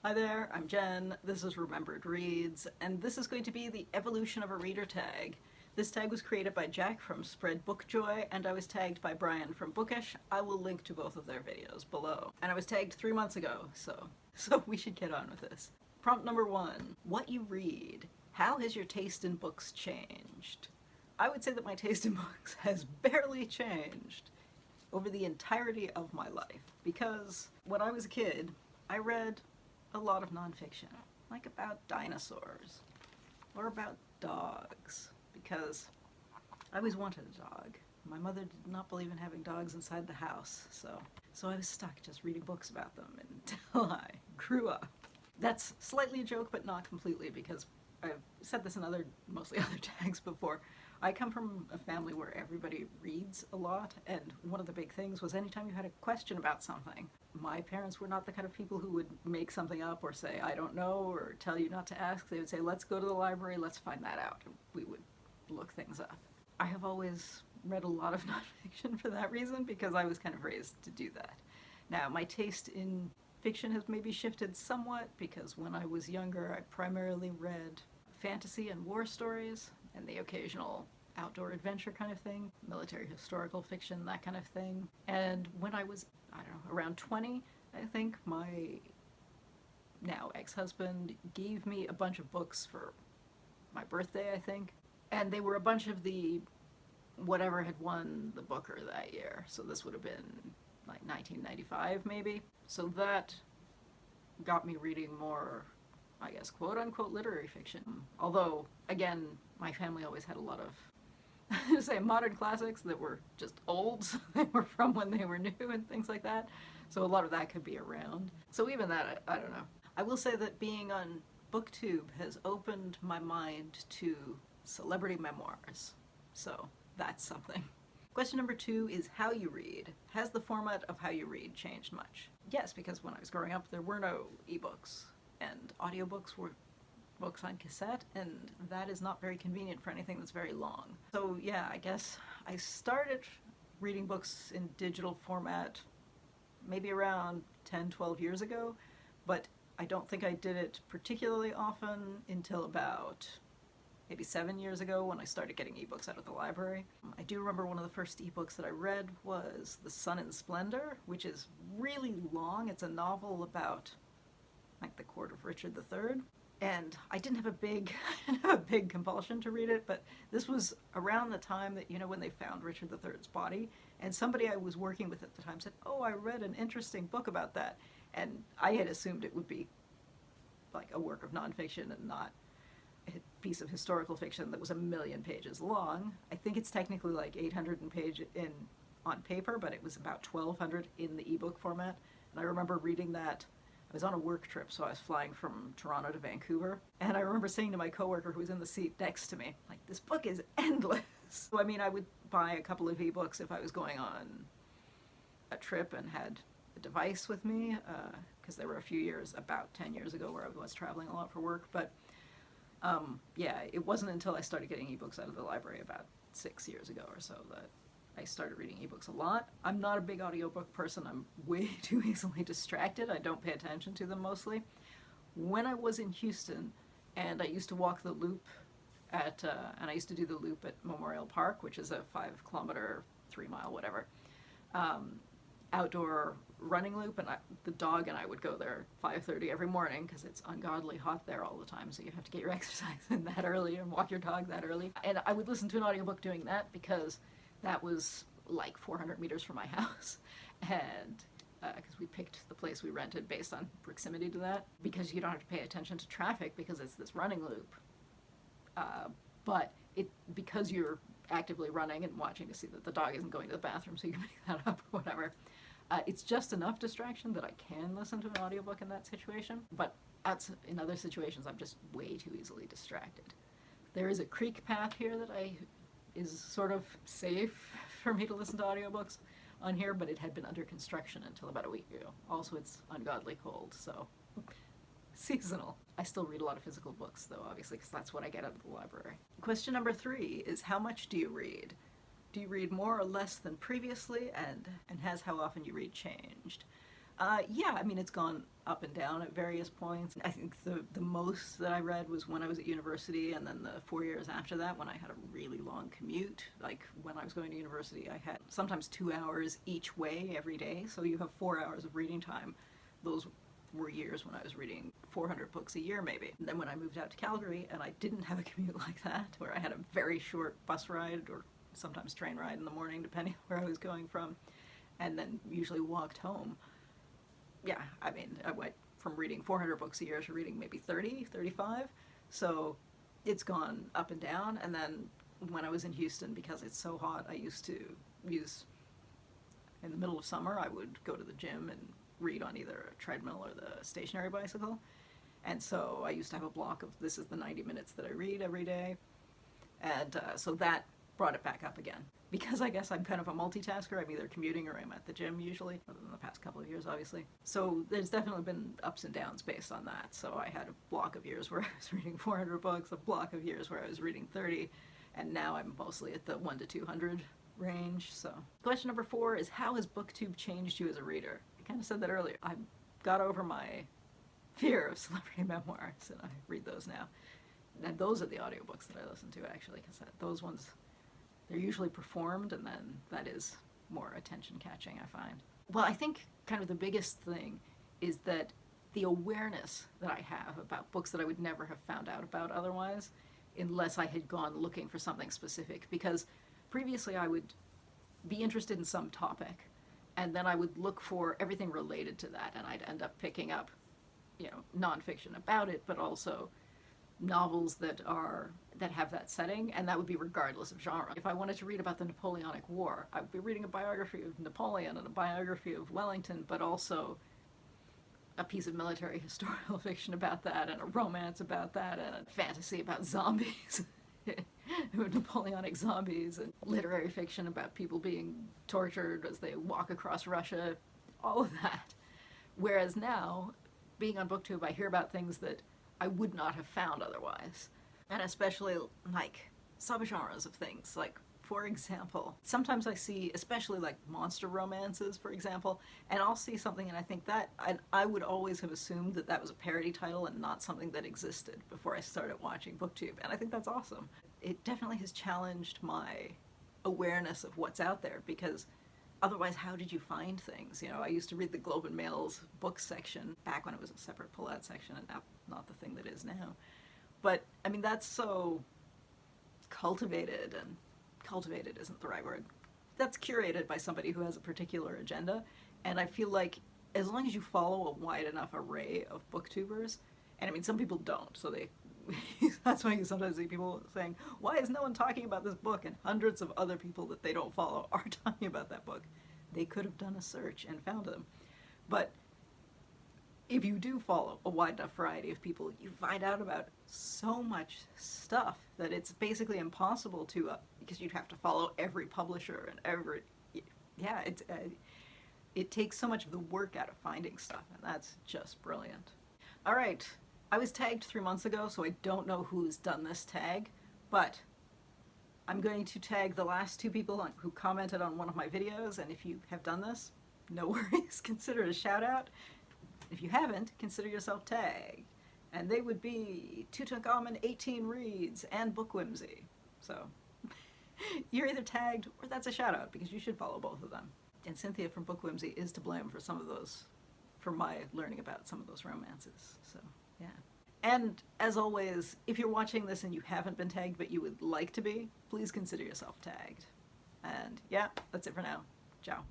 Hi there, I'm Jen, this is Remembered Reads, and this is going to be the evolution of a reader tag. This tag was created by Jack from Spread Bookjoy, and I was tagged by Brian from Bookish. I will link to both of their videos below. And I was tagged 3 months ago, so we should get on with this. Prompt number 1, what you read. How has your taste in books changed? I would say that my taste in books has barely changed over the entirety of my life, because when I was a kid, I read a lot of nonfiction, like about dinosaurs or about dogs, because I always wanted a dog. My mother did not believe in having dogs inside the house, so I was stuck just reading books about them until I grew up. That's slightly a joke, but not completely, because I've said this in mostly other tags before. I come from a family where everybody reads a lot, and one of the big things was anytime you had a question about something, my parents were not the kind of people who would make something up or say, I don't know, or tell you not to ask. They would say, let's go to the library, let's find that out. And we would look things up. I have always read a lot of nonfiction for that reason, because I was kind of raised to do that. Now, my taste in fiction has maybe shifted somewhat, because when I was younger, I primarily read fantasy and war stories, and the occasional outdoor adventure kind of thing, military historical fiction, that kind of thing. And when I was, I don't know, around 20, I think, my now ex-husband gave me a bunch of books for my birthday, I think. And they were a bunch of the whatever had won the Booker that year. So this would have been like 1995 maybe. So that got me reading more, I guess, quote-unquote literary fiction. Although, again, my family always had a lot of, say, modern classics that were just old, so they were from when they were new and things like that. So a lot of that could be around. So even that, I don't know. I will say that being on Booktube has opened my mind to celebrity memoirs. So that's something. Question number 2 is how you read. Has the format of how you read changed much? Yes, because when I was growing up, there were no ebooks. And audiobooks were books on cassette, and that is not very convenient for anything that's very long. So yeah, I guess I started reading books in digital format maybe around 10-12 years ago, but I don't think I did it particularly often until about maybe 7 years ago when I started getting ebooks out of the library. I do remember one of the first ebooks that I read was The Sun and Splendor, which is really long. It's a novel about like the court of Richard III. And I didn't have a big compulsion to read it, but this was around the time that, you know, when they found Richard III's body, and somebody I was working with at the time said, oh, I read an interesting book about that. And I had assumed it would be like a work of nonfiction and not a piece of historical fiction that was 1,000,000 pages long. I think it's technically like 800 pages on paper, but it was about 1,200 in the ebook format. And I remember reading that. I was on a work trip, so I was flying from Toronto to Vancouver, and I remember saying to my coworker who was in the seat next to me, like, this book is endless. So, I mean, I would buy a couple of ebooks if I was going on a trip and had a device with me, because there were a few years, about 10 years ago, where I was traveling a lot for work, but yeah, it wasn't until I started getting ebooks out of the library about 6 years ago or so that I started reading ebooks a lot. I'm not a big audiobook person. I'm way too easily distracted. I don't pay attention to them mostly. When I was in Houston, and I used to walk the loop and I used to do the loop at Memorial Park, which is a 5-kilometer, 3-mile, whatever, outdoor running loop, and the dog and I would go there 5:30 every morning because it's ungodly hot there all the time, so you have to get your exercise in that early and walk your dog that early. And I would listen to an audiobook doing that because that was like 400 meters from my house, and because we picked the place we rented based on proximity to that, because you don't have to pay attention to traffic because it's this running loop. But because you're actively running and watching to see that the dog isn't going to the bathroom so you can pick that up or whatever, it's just enough distraction that I can listen to an audiobook in that situation, but in other situations I'm just way too easily distracted. There is a creek path here that is sort of safe for me to listen to audiobooks on here, but it had been under construction until about a week ago. Also, it's ungodly cold, so seasonal. I still read a lot of physical books, though, obviously, because that's what I get out of the library. Question number 3 is, how much do you read? Do you read more or less than previously, and has how often you read changed? Yeah, I mean, it's gone up and down at various points. I think the most that I read was when I was at university, and then the 4 years after that when I had a really long commute. Like, when I was going to university, I had sometimes 2 hours each way every day, so you have 4 hours of reading time. Those were years when I was reading 400 books a year, maybe. And then when I moved out to Calgary, and I didn't have a commute like that, where I had a very short bus ride, or sometimes train ride in the morning, depending on where I was going from, and then usually walked home. Yeah, I mean, I went from reading 400 books a year to reading maybe 30, 35. So it's gone up and down. And then when I was in Houston, because it's so hot, I used to use, in the middle of summer, I would go to the gym and read on either a treadmill or the stationary bicycle. And so I used to have a block of, this is the 90 minutes that I read every day. And so that brought it back up again. Because I guess I'm kind of a multitasker, I'm either commuting or I'm at the gym usually, other than the past couple of years, obviously. So there's definitely been ups and downs based on that. So I had a block of years where I was reading 400 books, a block of years where I was reading 30, and now I'm mostly at the 1 to 200 range. So question number 4 is, how has Booktube changed you as a reader? I kind of said that earlier. I got over my fear of celebrity memoirs, and I read those now. And those are the audiobooks that I listen to, actually, because those ones, they're usually performed, and then that is more attention-catching, I find. Well, I think kind of the biggest thing is that the awareness that I have about books that I would never have found out about otherwise, unless I had gone looking for something specific. Because previously I would be interested in some topic, and then I would look for everything related to that, and I'd end up picking up, you know, nonfiction about it, but also novels that have that setting, and that would be regardless of genre. If I wanted to read about the Napoleonic War, I would be reading a biography of Napoleon and a biography of Wellington, but also a piece of military historical fiction about that, and a romance about that, and a fantasy about zombies, Napoleonic zombies, and literary fiction about people being tortured as they walk across Russia, all of that. Whereas now, being on Booktube, I hear about things that I would not have found otherwise. And especially like subgenres of things. Like, for example, sometimes I see, especially like monster romances, for example, and I'll see something and I think that, I would always have assumed that that was a parody title and not something that existed before I started watching Booktube. And I think that's awesome. It definitely has challenged my awareness of what's out there, because otherwise, how did you find things? You know, I used to read the Globe and Mail's books section back when it was a separate pull-out section, and now not the thing that is now. But, I mean, that's so cultivated, and cultivated isn't the right word. That's curated by somebody who has a particular agenda, and I feel like as long as you follow a wide enough array of booktubers, and I mean, some people don't, so they, that's why you sometimes see people saying, why is no one talking about this book? And hundreds of other people that they don't follow are talking about that book. They could have done a search and found them. But if you do follow a wide enough variety of people, you find out about so much stuff that it's basically impossible to, because you'd have to follow every publisher and every, yeah, it takes so much of the work out of finding stuff, and that's just brilliant. All right. I was tagged 3 months ago, so I don't know who's done this tag, but I'm going to tag the last 2 people who commented on one of my videos, and if you have done this, no worries, consider it a shout out. If you haven't, consider yourself tagged. And they would be Tutankhamun 18 Reads and Book Whimsy. So you're either tagged or that's a shout out, because you should follow both of them. And Cynthia from Book Whimsy is to blame for some of those, for my learning about some of those romances, so. Yeah. And as always, if you're watching this and you haven't been tagged but you would like to be, please consider yourself tagged. And yeah, that's it for now. Ciao.